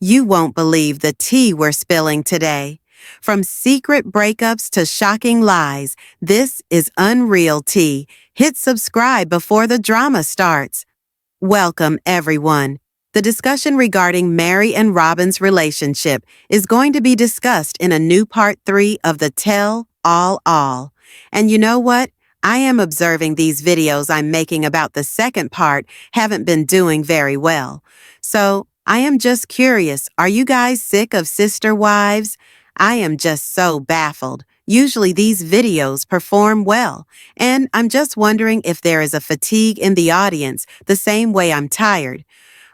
You won't believe the tea we're spilling today. From secret breakups to shocking lies, this is Unreal Tea. Hit subscribe before the drama starts. Welcome, everyone. The discussion regarding Meri and Robyn's relationship is going to be discussed in a new part 3 of the Tell All. And you know what? I am observing these videos I'm making about the second part haven't been doing very well. So, I am just curious, are you guys sick of sister wives? I am just so baffled. Usually these videos perform well, and I'm just wondering if there is a fatigue in the audience the same way I'm tired.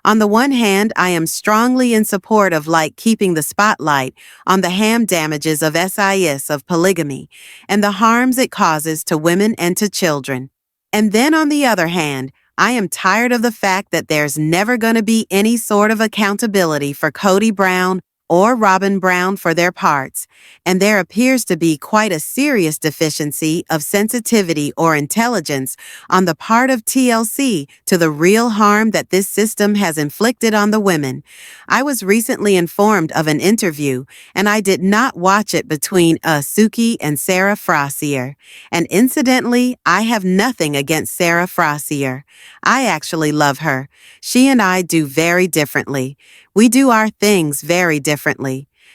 On the one hand, I am strongly in support of keeping the spotlight on the ham damages of SIS of polygamy and the harms it causes to women and to children. And then on the other hand, I am tired of the fact that there's never going to be any sort of accountability for Kody Brown or Robyn Brown for their parts, and there appears to be quite a serious deficiency of sensitivity or intelligence on the part of TLC to the real harm that this system has inflicted on the women. I was recently informed of an interview, and I did not watch it between Suki and Sarah Frazier. And incidentally, I have nothing against Sarah Frazier. I actually love her. She and I do very differently. We do our things very differently.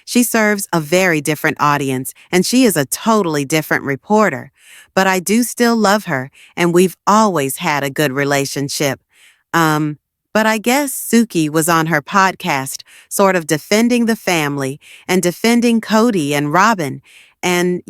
She serves a very different audience, and she is a totally different reporter. But I do still love her, and we've always had a good relationship. But I guess Suki was on her podcast, sort of defending the family and defending Kody and Robyn, and,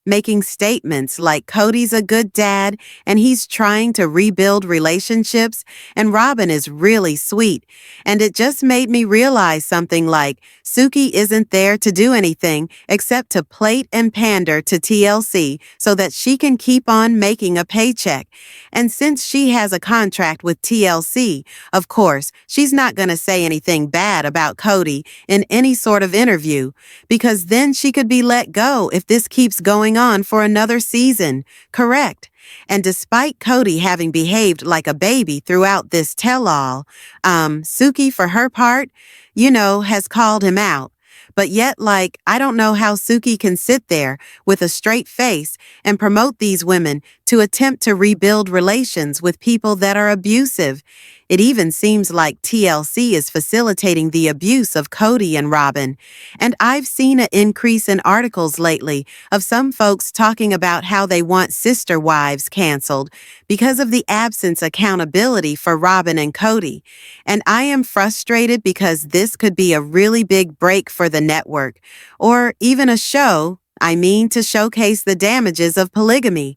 making statements like Kody's a good dad and he's trying to rebuild relationships and Robyn is really sweet. And it just made me realize something like Suki isn't there to do anything except to plate and pander to TLC so that she can keep on making a paycheck. And since she has a contract with TLC, of course, she's not going to say anything bad about Kody in any sort of interview, because then she could be let go if this keeps going on for another season, correct? And despite Kody having behaved like a baby throughout this tell-all, Suki, for her part, has called him out. But yet, I don't know how Suki can sit there with a straight face and promote these women to attempt to rebuild relations with people that are abusive. It even seems like TLC is facilitating the abuse of Kody and Robyn. And I've seen an increase in articles lately of some folks talking about how they want sister wives canceled because of the absence of accountability for Robyn and Kody. And I am frustrated because this could be a really big break for the network, or even a show, to showcase the damages of polygamy.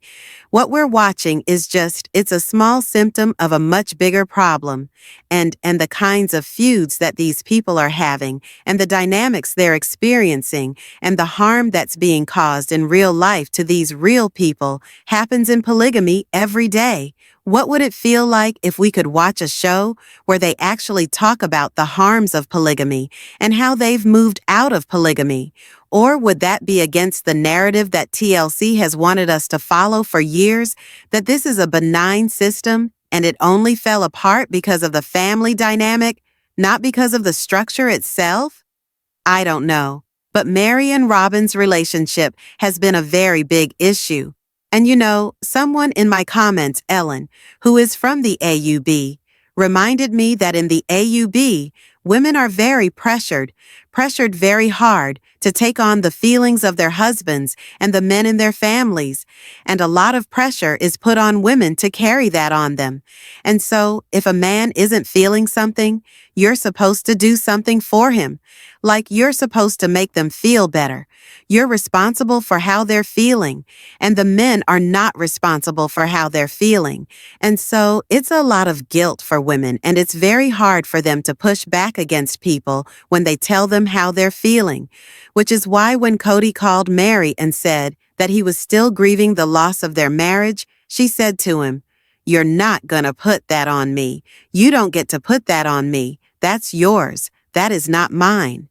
What we're watching is it's a small symptom of a much bigger problem, and the kinds of feuds that these people are having, and the dynamics they're experiencing, and the harm that's being caused in real life to these real people happens in polygamy every day. What would it feel like if we could watch a show where they actually talk about the harms of polygamy and how they've moved out of polygamy? Or would that be against the narrative that TLC has wanted us to follow for years, that this is a benign system and it only fell apart because of the family dynamic, not because of the structure itself? I don't know. But Meri and Robyn's relationship has been a very big issue. And someone in my comments, Ellen, who is from the AUB, reminded me that in the AUB, women are very pressured very hard to take on the feelings of their husbands and the men in their families, and a lot of pressure is put on women to carry that on them. And so, if a man isn't feeling something, you're supposed to do something for him. You're supposed to make them feel better. You're responsible for how they're feeling, and the men are not responsible for how they're feeling. And so, it's a lot of guilt for women, and it's very hard for them to push back against people when they tell them how they're feeling, which is why when Kody called Meri and said that he was still grieving the loss of their marriage, she said to him, "You're not gonna put that on me. You don't get to put that on me. That's yours. That is not mine."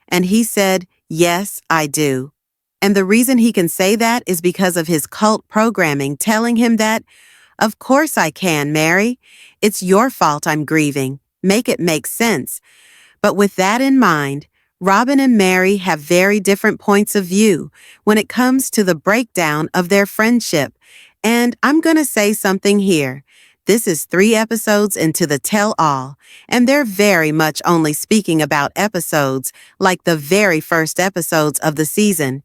And he said, "Yes, I do." And the reason he can say that is because of his cult programming telling him that, "Of course I can, Meri. It's your fault I'm grieving. Make it make sense." But with that in mind, Robyn and Meri have very different points of view when it comes to the breakdown of their friendship. And I'm going to say something here. This is 3 episodes into the tell-all, and they're very much only speaking about episodes like the very first episodes of the season.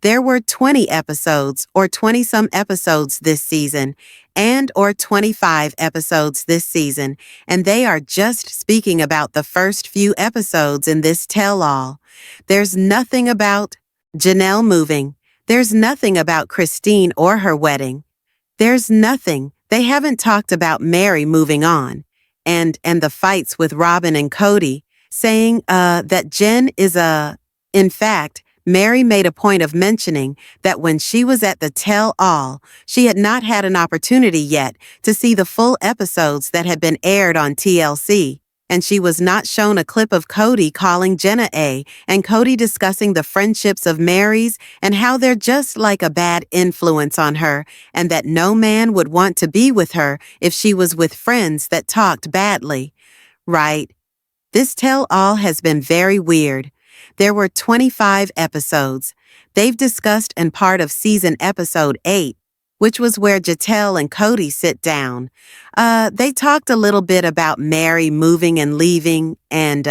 There were 20 episodes or 20-some episodes this season and or 25 episodes this season, and they are just speaking about the first few episodes in this tell-all. There's nothing about Janelle moving. There's nothing about Christine or her wedding. There's nothing. They haven't talked about Meri moving on and the fights with Robyn and Kody, saying that Jen is in fact, Meri made a point of mentioning that when she was at the tell-all, she had not had an opportunity yet to see the full episodes that had been aired on TLC, and she was not shown a clip of Kody calling Jenna and Kody discussing the friendships of Meri's and how they're just like a bad influence on her and that no man would want to be with her if she was with friends that talked badly. Right. This tell-all has been very weird. There were 25 episodes. They've discussed in part of season episode 8, which was where Jatel and Kody sit down. They talked a little bit about Meri moving and leaving and,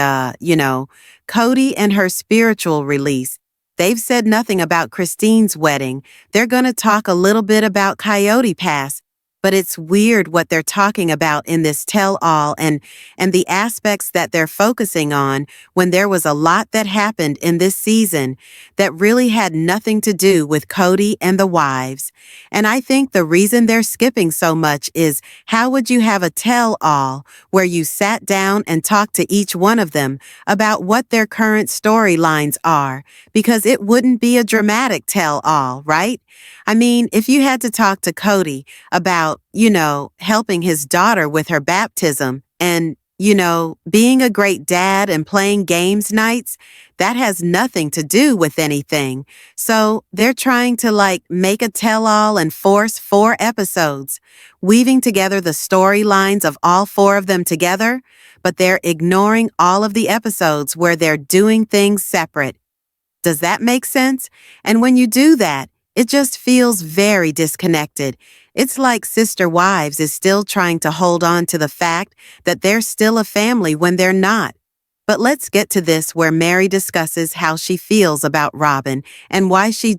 Kody and her spiritual release. They've said nothing about Christine's wedding. They're going to talk a little bit about Coyote Pass. But it's weird what they're talking about in this tell-all and the aspects that they're focusing on when there was a lot that happened in this season that really had nothing to do with Kody and the wives. And I think the reason they're skipping so much is how would you have a tell-all where you sat down and talked to each one of them about what their current storylines are? Because it wouldn't be a dramatic tell-all, right? I mean, if you had to talk to Kody about, helping his daughter with her baptism and, being a great dad and playing games nights, that has nothing to do with anything. So they're trying to make a tell-all and force 4 episodes, weaving together the storylines of all 4 of them together, but they're ignoring all of the episodes where they're doing things separate. Does that make sense? And when you do that, it just feels very disconnected. It's like Sister Wives is still trying to hold on to the fact that they're still a family when they're not. But let's get to this where Meri discusses how she feels about Robyn and why she's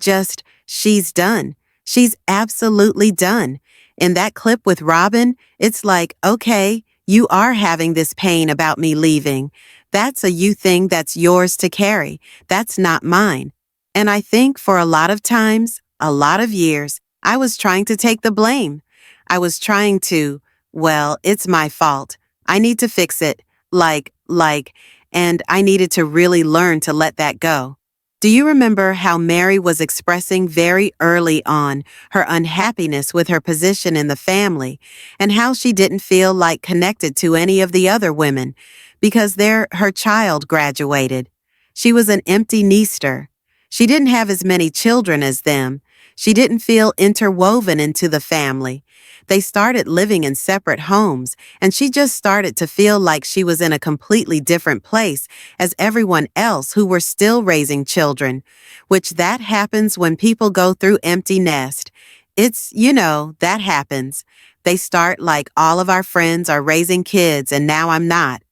done. She's absolutely done. In that clip with Robyn, it's like, okay, you are having this pain about me leaving. That's a you thing that's yours to carry. That's not mine. And I think for a lot of times, a lot of years, I was trying to take the blame. I was trying to, well, it's my fault. I need to fix it. And I needed to really learn to let that go. Do you remember how Meri was expressing very early on her unhappiness with her position in the family and how she didn't feel like connected to any of the other women because her child graduated? She was an empty nester. She didn't have as many children as them. She didn't feel interwoven into the family. They started living in separate homes, and she just started to feel like she was in a completely different place as everyone else who were still raising children, which that happens when people go through empty nest. It's, that happens. They start like all of our friends are raising kids and now I'm not.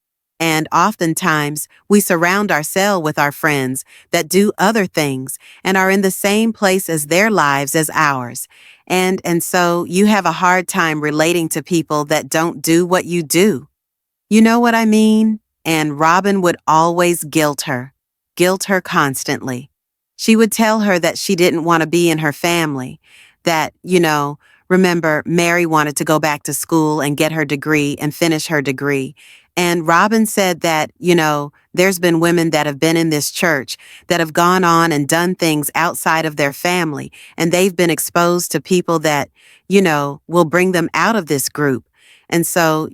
And oftentimes, we surround ourselves with our friends that do other things and are in the same place as their lives as ours. And so you have a hard time relating to people that don't do what you do. You know what I mean? And Robyn would always guilt her constantly. She would tell her that she didn't want to be in her family, that, remember, Meri wanted to go back to school and get her degree and finish her degree. And Robyn said that, there's been women that have been in this church that have gone on and done things outside of their family, and they've been exposed to people that, will bring them out of this group. And so,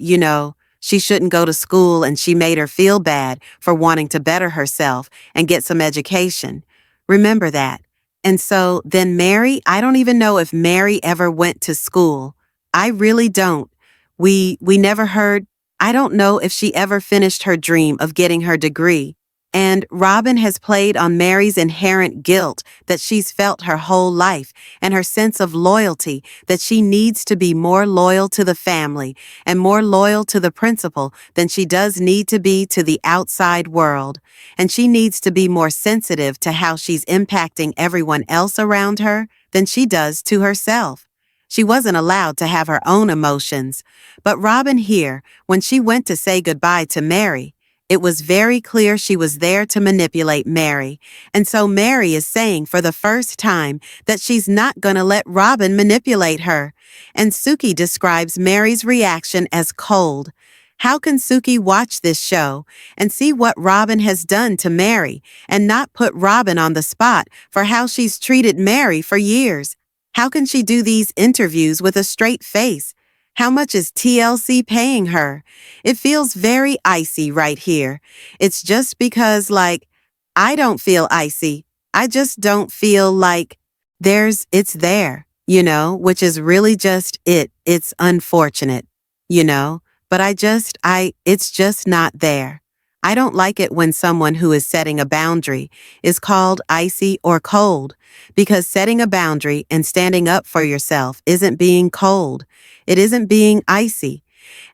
she shouldn't go to school, and she made her feel bad for wanting to better herself and get some education. Remember that. And so then Meri, I don't even know if Meri ever went to school. I really don't. We never heard. I don't know if she ever finished her dream of getting her degree. And Robyn has played on Meri's inherent guilt that she's felt her whole life and her sense of loyalty that she needs to be more loyal to the family and more loyal to the principal than she does need to be to the outside world. And she needs to be more sensitive to how she's impacting everyone else around her than she does to herself. She wasn't allowed to have her own emotions. But Robyn here, when she went to say goodbye to Meri, it was very clear she was there to manipulate Meri, and so Meri is saying for the first time that she's not going to let Robyn manipulate her. And Suki describes Meri's reaction as cold. How can Suki watch this show and see what Robyn has done to Meri and not put Robyn on the spot for how she's treated Meri for years? How can she do these interviews with a straight face? How much is TLC paying her? It feels very icy right here. It's just because, I don't feel icy. I just don't feel like it's there, which is really just it. It's unfortunate, but it's just not there. I don't like it when someone who is setting a boundary is called icy or cold, because setting a boundary and standing up for yourself isn't being cold. It isn't being icy.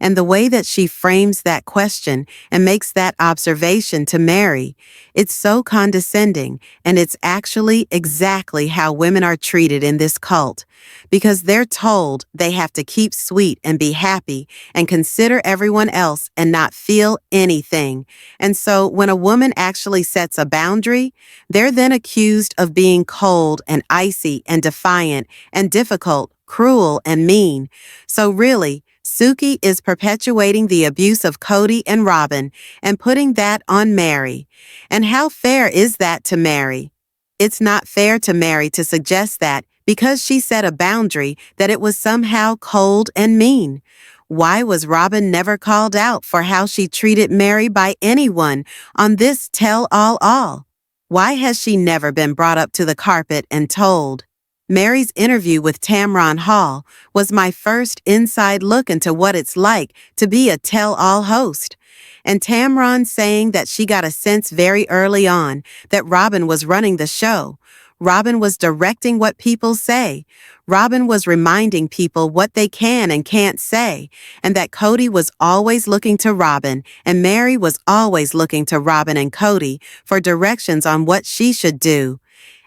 And the way that she frames that question and makes that observation to Meri, it's so condescending, and it's actually exactly how women are treated in this cult, because they're told they have to keep sweet and be happy and consider everyone else and not feel anything. And so when a woman actually sets a boundary, they're then accused of being cold and icy and defiant and difficult, cruel and mean. So really, Suki is perpetuating the abuse of Kody and Robyn and putting that on Meri. And how fair is that to Meri? It's not fair to Meri to suggest that because she set a boundary that it was somehow cold and mean. Why was Robyn never called out for how she treated Meri by anyone on this tell-all? Why has she never been brought up to the carpet and told? Meri's interview with Tamron Hall was my first inside look into what it's like to be a tell-all host. And Tamron saying that she got a sense very early on that Robyn was running the show. Robyn was directing what people say. Robyn was reminding people what they can and can't say, and that Kody was always looking to Robyn, and Meri was always looking to Robyn and Kody for directions on what she should do.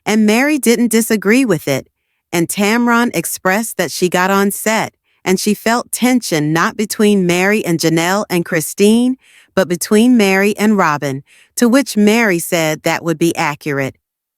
And Meri didn't disagree with it. And Tamron expressed that she got on set and she felt tension not between Meri and Janelle and Christine, but between Meri and Robyn, to which Meri said that would be accurate.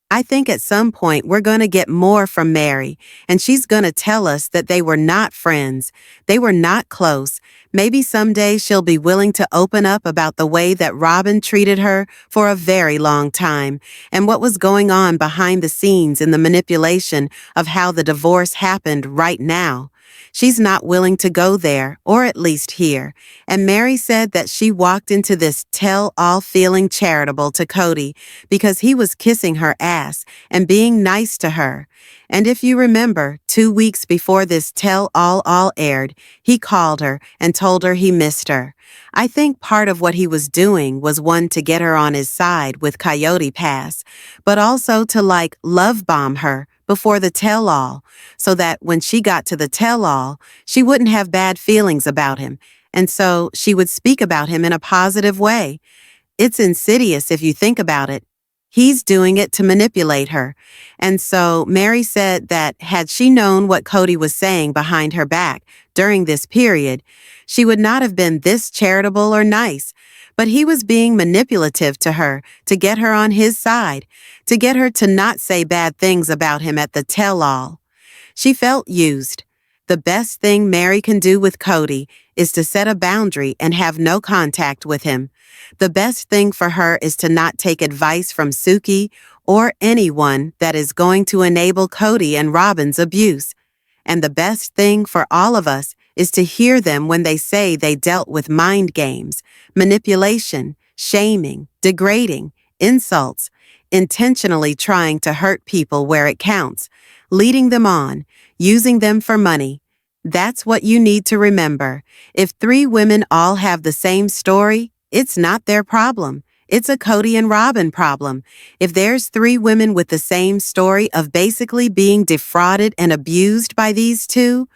I think at some point we're going to get more from Meri, and she's going to tell us that they were not friends, they were not close. Maybe someday she'll be willing to open up about the way that Robyn treated her for a very long time, and what was going on behind the scenes in the manipulation of how the divorce happened right now. She's not willing to go there, or at least here. And Meri said that she walked into this tell-all feeling charitable to Kody because he was kissing her ass and being nice to her. And if you remember, 2 weeks before this tell-all aired, he called her and told her he missed her. I think part of what he was doing was one to get her on his side with Coyote Pass, but also to love bomb her before the tell-all, so that when she got to the tell-all, she wouldn't have bad feelings about him, and so she would speak about him in a positive way. It's insidious if you think about it. He's doing it to manipulate her. And so Meri said that had she known what Kody was saying behind her back during this period, she would not have been this charitable or nice. But he was being manipulative to her to get her on his side, to get her to not say bad things about him at the tell-all. She felt used. The best thing Meri can do with Kody is to set a boundary and have no contact with him. The best thing for her is to not take advice from Suki or anyone that is going to enable Kody and Robyn's abuse. And the best thing for all of us is to hear them when they say they dealt with mind games, manipulation, shaming, degrading, insults, intentionally trying to hurt people where it counts, leading them on, using them for money. That's what you need to remember. If three women all have the same story, it's not their problem. It's a Kody and Robyn problem. If there's three women with the same story of basically being defrauded and abused by these two,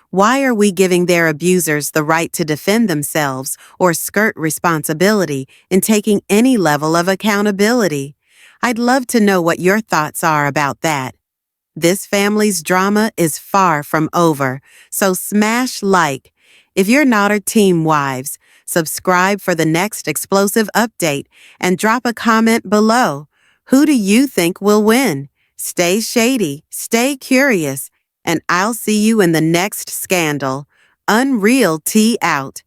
why are we giving their abusers the right to defend themselves or skirt responsibility in taking any level of accountability? I'd love to know what your thoughts are about that. This family's drama is far from over, so smash like. If you're not our team wives, subscribe for the next explosive update and drop a comment below. Who do you think will win? Stay shady, stay curious, and I'll see you in the next scandal. Unreal Tea out.